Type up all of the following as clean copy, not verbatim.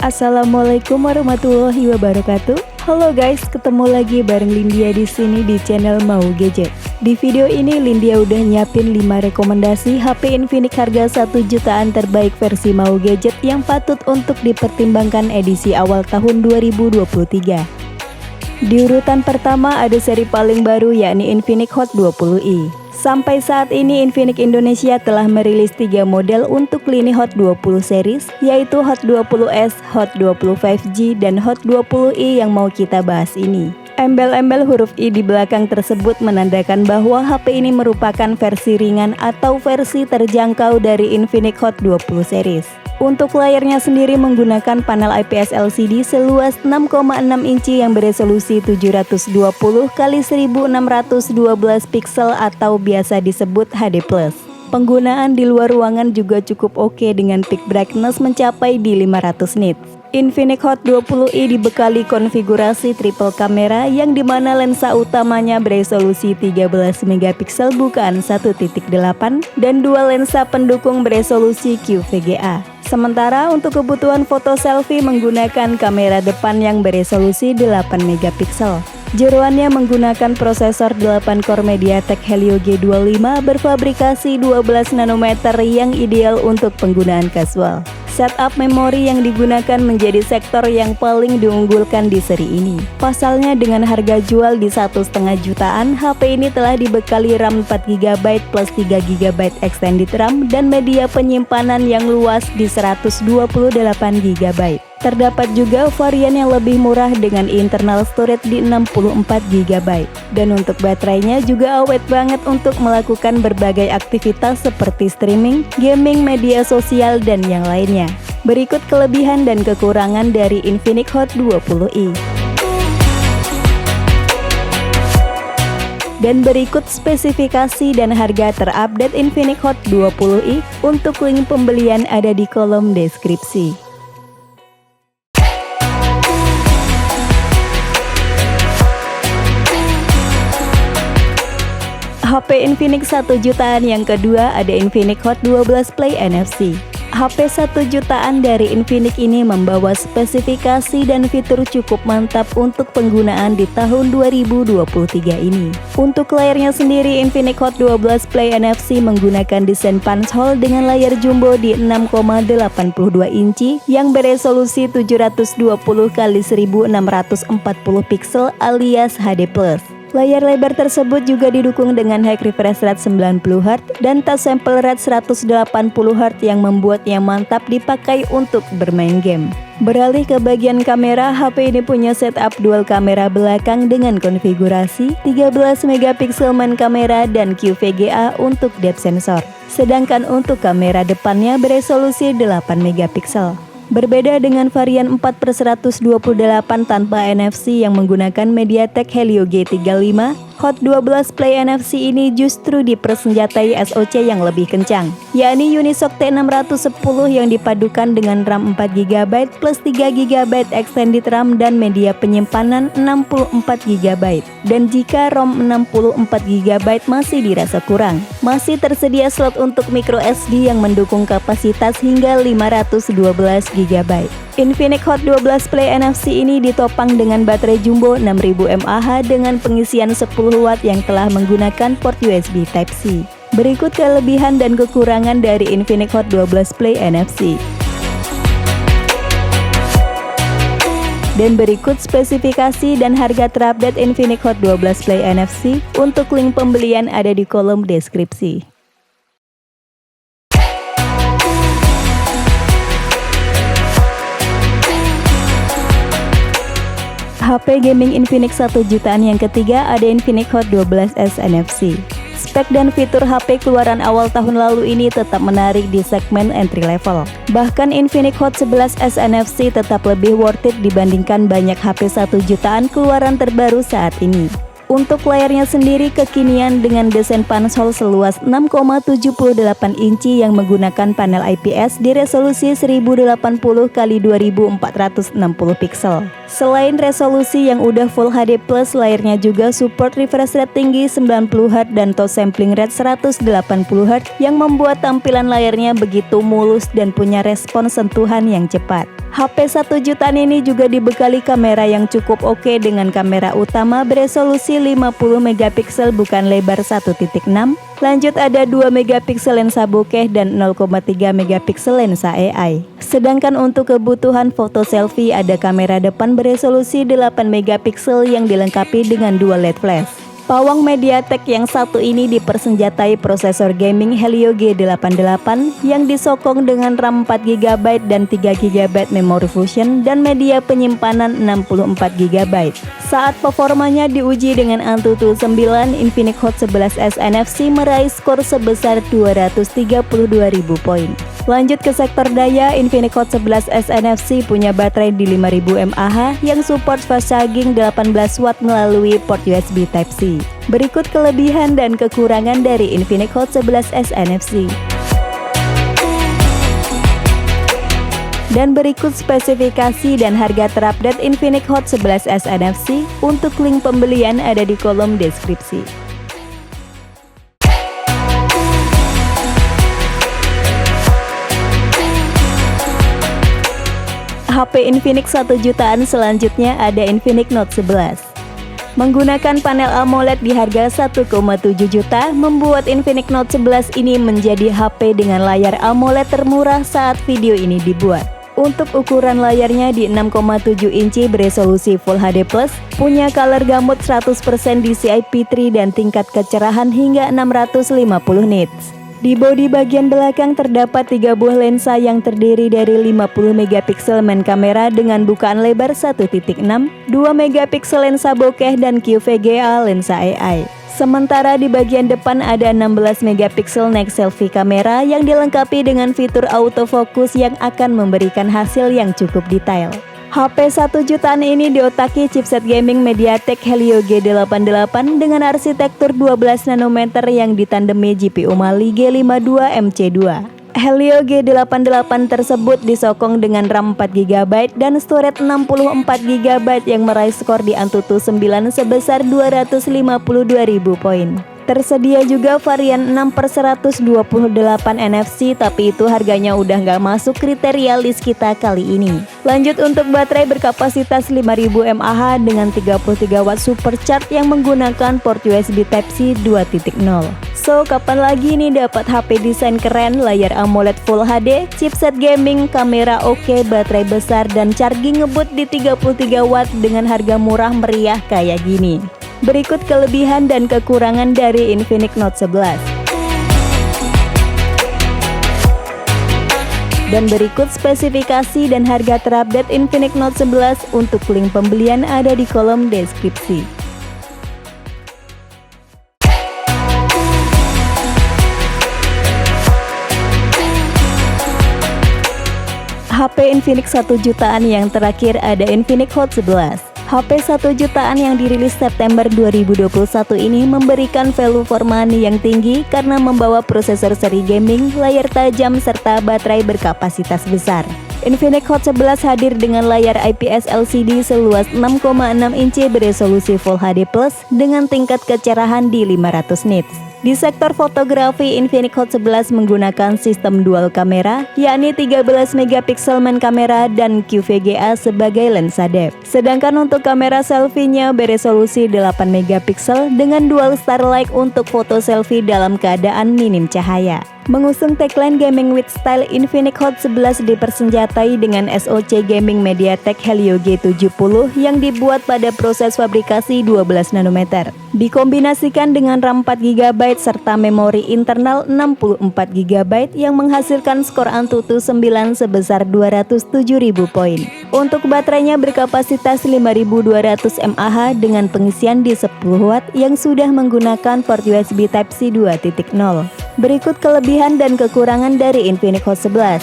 Assalamualaikum warahmatullahi wabarakatuh. Halo guys, ketemu lagi bareng Lindia di sini di channel Mau Gadget. Di video ini Lindia udah nyiapin 5 rekomendasi HP Infinix harga 1 jutaan terbaik versi Mau Gadget yang patut untuk dipertimbangkan edisi awal tahun 2023. Di urutan pertama ada seri paling baru yakni Infinix Hot 20i. Sampai saat ini Infinix Indonesia telah merilis 3 model untuk lini Hot 20 series, yaitu Hot 20s, Hot 20 5G, dan Hot 20i yang mau kita bahas ini. Embel-embel huruf I di belakang tersebut menandakan bahwa HP ini merupakan versi ringan atau versi terjangkau dari Infinix Hot 20 series. Untuk layarnya sendiri menggunakan panel IPS LCD seluas 6,6 inci yang beresolusi 720 x 1612 pixel atau biasa disebut HD+. Penggunaan di luar ruangan juga cukup oke dengan peak brightness mencapai di 500 nits. Infinix Hot 20i dibekali konfigurasi triple kamera yang dimana lensa utamanya beresolusi 13 megapiksel bukaan 1.8 dan 2 lensa pendukung beresolusi QVGA. Sementara untuk kebutuhan foto selfie menggunakan kamera depan yang beresolusi 8 megapiksel. Jeroannya menggunakan prosesor 8 core MediaTek Helio G25 berfabrikasi 12 nanometer yang ideal untuk penggunaan kasual. Setup memori yang digunakan menjadi sektor yang paling diunggulkan di seri ini. Pasalnya dengan harga jual di 1,5 jutaan, HP ini telah dibekali RAM 4GB plus 3GB extended RAM dan media penyimpanan yang luas di 128GB. Terdapat juga varian yang lebih murah dengan internal storage di 64GB. Dan untuk baterainya juga awet banget untuk melakukan berbagai aktivitas seperti streaming, gaming, media sosial, dan yang lainnya. Berikut kelebihan dan kekurangan dari Infinix Hot 20i. Dan berikut spesifikasi dan harga terupdate Infinix Hot 20i. Untuk link pembelian ada di kolom deskripsi. HP Infinix 1 jutaan yang kedua ada Infinix Hot 12 Play NFC. HP 1 jutaan dari Infinix ini membawa spesifikasi dan fitur cukup mantap untuk penggunaan di tahun 2023 ini. Untuk layarnya sendiri Infinix Hot 12 Play NFC menggunakan desain punch hole dengan layar jumbo di 6,82 inci yang beresolusi 720 x 1640 pixel alias HD+. Layar lebar tersebut juga didukung dengan high refresh rate 90Hz dan touch sample rate 180Hz yang membuatnya mantap dipakai untuk bermain game. Beralih ke bagian kamera, HP ini punya setup dual kamera belakang dengan konfigurasi 13 megapiksel main kamera dan QVGA untuk depth sensor. Sedangkan untuk kamera depannya beresolusi 8 megapiksel. Berbeda dengan varian 4/128 tanpa NFC yang menggunakan MediaTek Helio G35, Hot 12 Play NFC ini justru dipersenjatai SoC yang lebih kencang, yakni Unisoc T610 yang dipadukan dengan RAM 4GB plus 3GB extended RAM dan media penyimpanan 64GB. Dan jika ROM 64GB masih dirasa kurang, masih tersedia slot untuk microSD yang mendukung kapasitas hingga 512GB. Infinix Hot 12 Play NFC ini ditopang dengan baterai jumbo 6000 mAh dengan pengisian 10W yang telah menggunakan port USB Type-C. Berikut kelebihan dan kekurangan dari Infinix Hot 12 Play NFC. Dan berikut spesifikasi dan harga terupdate Infinix Hot 12 Play NFC. Untuk link pembelian ada di kolom deskripsi. HP gaming Infinix 1 jutaan yang ketiga ada Infinix Hot 12s NFC. Spek dan fitur HP keluaran awal tahun lalu ini tetap menarik di segmen entry level. Bahkan Infinix Hot 11s NFC tetap lebih worth it dibandingkan banyak HP 1 jutaan keluaran terbaru saat ini. Untuk layarnya sendiri kekinian dengan desain punch hole seluas 6,78 inci yang menggunakan panel IPS di resolusi 1080 x 2460 pixel. Selain resolusi yang udah Full HD+, layarnya juga support refresh rate tinggi 90Hz dan touch sampling rate 180Hz yang membuat tampilan layarnya begitu mulus dan punya respons sentuhan yang cepat. HP 1 jutaan ini juga dibekali kamera yang cukup oke dengan kamera utama beresolusi 50 megapiksel bukan lebar 1.6. Lanjut ada 2 megapiksel lensa bokeh dan 0,3 megapiksel lensa AI. Sedangkan untuk kebutuhan foto selfie ada kamera depan beresolusi 8 megapiksel yang dilengkapi dengan 2 LED flash. Pawang MediaTek yang satu ini dipersenjatai prosesor gaming Helio G88 yang disokong dengan RAM 4GB dan 3GB memori fusion dan media penyimpanan 64GB. Saat performanya diuji dengan Antutu 9, Infinix Hot 11S NFC meraih skor sebesar 232.000 poin. Lanjut ke sektor daya, Infinix Hot 11S NFC punya baterai di 5000 mAh yang support fast charging 18 watt melalui port USB Type-C. Berikut kelebihan dan kekurangan dari Infinix Hot 11S NFC. Dan berikut spesifikasi dan harga terupdate Infinix Hot 11S NFC. Untuk link pembelian ada di kolom deskripsi. HP Infinix 1 jutaan selanjutnya ada Infinix Note 11. Menggunakan panel AMOLED di harga 1,7 juta membuat Infinix Note 11 ini menjadi HP dengan layar AMOLED termurah saat video ini dibuat. Untuk ukuran layarnya di 6,7 inci beresolusi Full HD+, punya color gamut 100% DCI P3 dan tingkat kecerahan hingga 650 nits. Di bodi bagian belakang terdapat 3 buah lensa yang terdiri dari 50 megapiksel main kamera dengan bukaan lebar 1.6, 2 megapiksel lensa bokeh dan QVGA lensa AI. Sementara di bagian depan ada 16 megapiksel next selfie kamera yang dilengkapi dengan fitur autofocus yang akan memberikan hasil yang cukup detail. HP 1 jutaan ini diotaki chipset gaming MediaTek Helio G88 dengan arsitektur 12 nanometer yang ditandemi GPU Mali G52 MC2. Helio G88 tersebut disokong dengan RAM 4GB dan storage 64GB yang meraih skor di Antutu 9 sebesar 252.000 poin. Tersedia juga varian 6/128 NFC, tapi itu harganya udah nggak masuk kriteria list kita kali ini. Lanjut untuk baterai berkapasitas 5000 mAh dengan 33 watt supercharge yang menggunakan port USB Type-C 2.0. So, kapan lagi nih dapat HP desain keren, layar AMOLED Full HD, chipset gaming, kamera oke, baterai besar, dan charging ngebut di 33 watt dengan harga murah meriah kayak gini? Berikut kelebihan dan kekurangan dari Infinix Note 11. Dan berikut spesifikasi dan harga terupdate Infinix Note 11. Untuk link pembelian ada di kolom deskripsi. HP Infinix 1 jutaan yang terakhir ada Infinix Hot 11. HP 1 jutaan yang dirilis September 2021 ini memberikan value for money yang tinggi karena membawa prosesor seri gaming, layar tajam, serta baterai berkapasitas besar. Infinix Hot 11 hadir dengan layar IPS LCD seluas 6,6 inci beresolusi Full HD+ dengan tingkat kecerahan di 500 nits. Di sektor fotografi, Infinix Hot 11 menggunakan sistem dual kamera, yakni 13 megapiksel main kamera dan QVGA sebagai lensa depth. Sedangkan untuk kamera selfie-nya beresolusi 8 megapiksel dengan dual starlight untuk foto selfie dalam keadaan minim cahaya. Mengusung tagline Gaming with Style, Infinix Hot 11 dipersenjatai dengan SoC gaming MediaTek Helio G70 yang dibuat pada proses fabrikasi 12 nanometer. Dikombinasikan dengan RAM 4GB serta memori internal 64GB yang menghasilkan skor Antutu 9 sebesar 207.000 poin. Untuk baterainya berkapasitas 5200 mAh dengan pengisian di 10 watt yang sudah menggunakan port USB Type-C 2.0. Berikut kelebihan dan kekurangan dari Infinix Hot 11.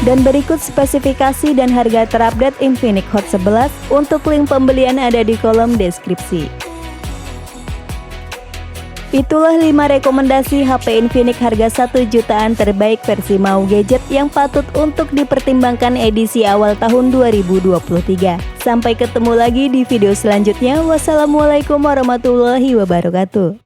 Dan berikut spesifikasi dan harga terupdate Infinix Hot 11. Untuk link pembelian ada di kolom deskripsi. Itulah 5 rekomendasi HP Infinix harga 1 jutaan terbaik versi Mau Gadget yang patut untuk dipertimbangkan edisi awal tahun 2023. Sampai ketemu lagi di video selanjutnya. Wassalamualaikum warahmatullahi wabarakatuh.